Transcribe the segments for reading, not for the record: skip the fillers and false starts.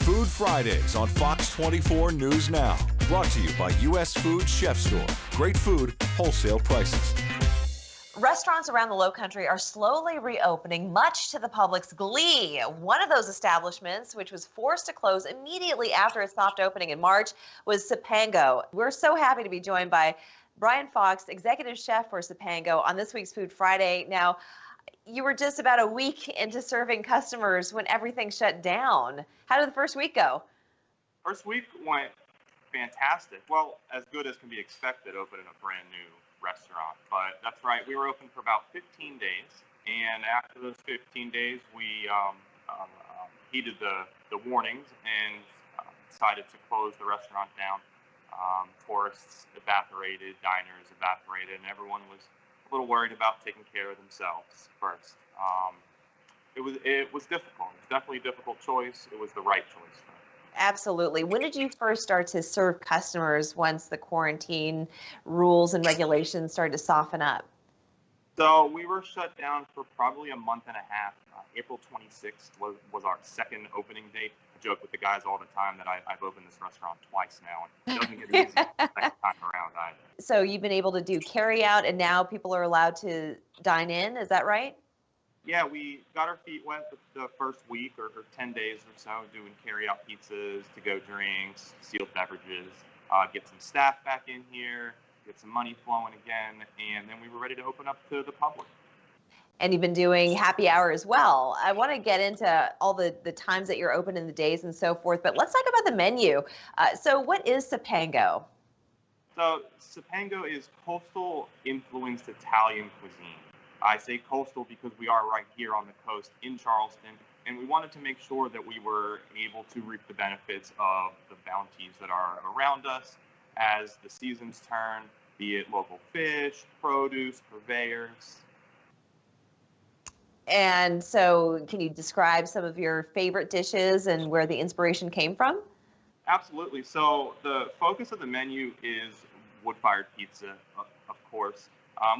Food Fridays on Fox 24 News Now. Brought to you by U.S. Food Chef Store. Great food, wholesale prices. Restaurants around the Lowcountry are slowly reopening, much to the public's glee. One of those establishments, which was forced to close immediately after its soft opening in March, was Sipango. We're so happy to be joined by Brian Fox, executive chef for Sipango, on this week's Food Friday. Now, you were just about a week into serving customers when everything shut down. How did the first week go? First week went fantastic. Well, as good as can be expected opening a brand new restaurant. But that's right, we were open for about 15 days. And after those 15 days, we heeded the warnings and decided to close the restaurant down. Tourists evaporated, diners evaporated, and everyone was a little worried about taking care of themselves first. It was difficult. It was definitely a difficult choice. It was the right choice for me. Absolutely. When did you first start to serve customers once the quarantine rules and regulations started to soften up? So we were shut down for probably a month and a half. April 26th was our second opening date. I joke with the guys all the time that I've opened this restaurant twice now, and it doesn't get easy the second time around either. So you've been able to do carry out, and now people are allowed to dine in. Is that right? Yeah, we got our feet wet the first week or 10 days or so, doing carry-out pizzas, to-go drinks, sealed beverages, get some staff back in here, get some money flowing again, and then we were ready to open up to the public. And you've been doing happy hour as well. I want to get into all the times that you're open in the days and so forth, but let's talk about the menu. So what is Sipango? So Sipango is coastal-influenced Italian cuisine. I say coastal because we are right here on the coast in Charleston, and we wanted to make sure that we were able to reap the benefits of the bounties that are around us as the seasons turn, be it local fish, produce, purveyors. And so can you describe some of your favorite dishes and where the inspiration came from? Absolutely. So the focus of the menu is wood-fired pizza, of course.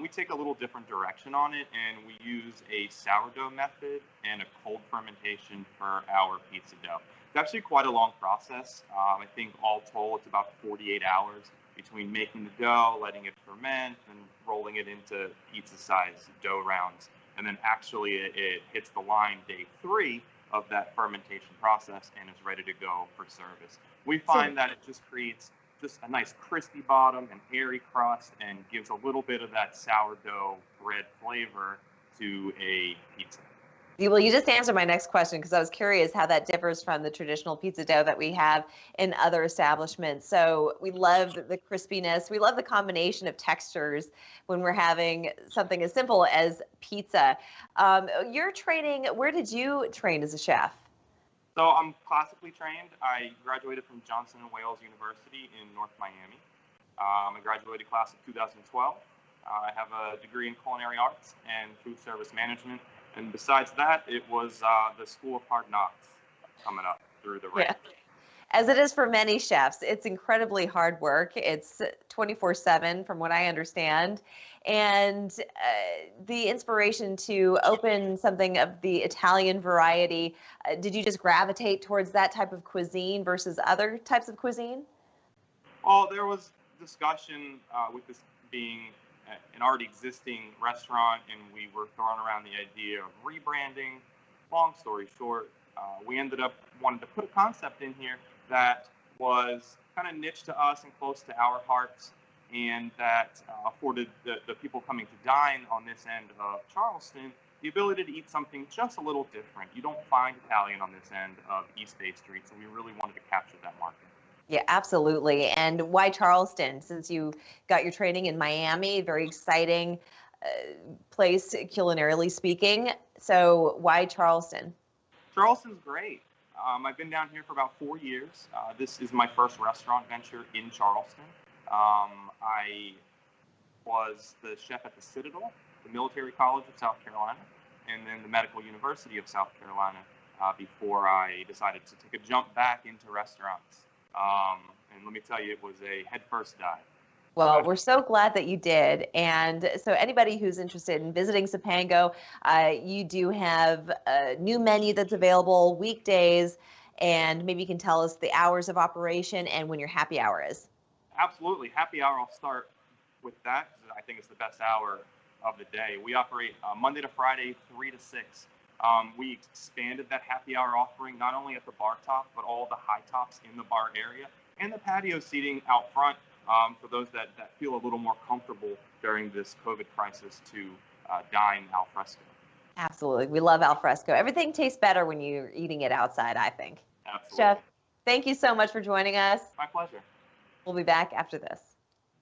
We take a little different direction on it, and we use a sourdough method and a cold fermentation for our pizza dough. It's actually quite a long process. I think all told, it's about 48 hours between making the dough, letting it ferment, and rolling it into pizza-sized dough rounds. And then actually it hits the line day 3 of that fermentation process and is ready to go for service. We find that it just creates just a nice crispy bottom and airy crust and gives a little bit of that sourdough bread flavor to a pizza. Well, you just answered my next question because I was curious how that differs from the traditional pizza dough that we have in other establishments. So we love the crispiness. We love the combination of textures when we're having something as simple as pizza. Your training, where did you train as a chef? So I'm classically trained. I graduated from Johnson & Wales University in North Miami. I graduated class of 2012. I have a degree in culinary arts and food service management. And besides that, it was the School of Hard Knocks coming up through the ranks. Yeah. As it is for many chefs, it's incredibly hard work. It's 24/7 from what I understand. And the inspiration to open something of the Italian variety, did you just gravitate towards that type of cuisine versus other types of cuisine? Well, there was discussion with this being an already existing restaurant, and we were throwing around the idea of rebranding. Long story short, we ended up wanting to put a concept in here that was kind of niche to us and close to our hearts, and that afforded the people coming to dine on this end of Charleston the ability to eat something just a little different. You don't find Italian on this end of East Bay Street, so we really wanted to capture that market. Yeah, absolutely. And why Charleston? Since you got your training in Miami, very exciting place culinarily speaking. So why Charleston? Charleston's great. I've been down here for about 4 years. This is my first restaurant venture in Charleston. I was the chef at the Citadel, the Military College of South Carolina, and then the Medical University of South Carolina before I decided to take a jump back into restaurants. And let me tell you, it was a headfirst dive. Well, we're so glad that you did. And so anybody who's interested in visiting Sipango, you do have a new menu that's available weekdays And maybe you can tell us the hours of operation and when your happy hour is. Absolutely. Happy hour, I'll start with that. I think it's the best hour of the day. We operate Monday to Friday, 3 to 6. We expanded that happy hour offering not only at the bar top, but all the high tops in the bar area and the patio seating out front for those that feel a little more comfortable during this COVID crisis to dine al fresco. Absolutely. We love al fresco. Everything tastes better when you're eating it outside, I think. Absolutely. Chef, thank you so much for joining us. My pleasure. We'll be back after this.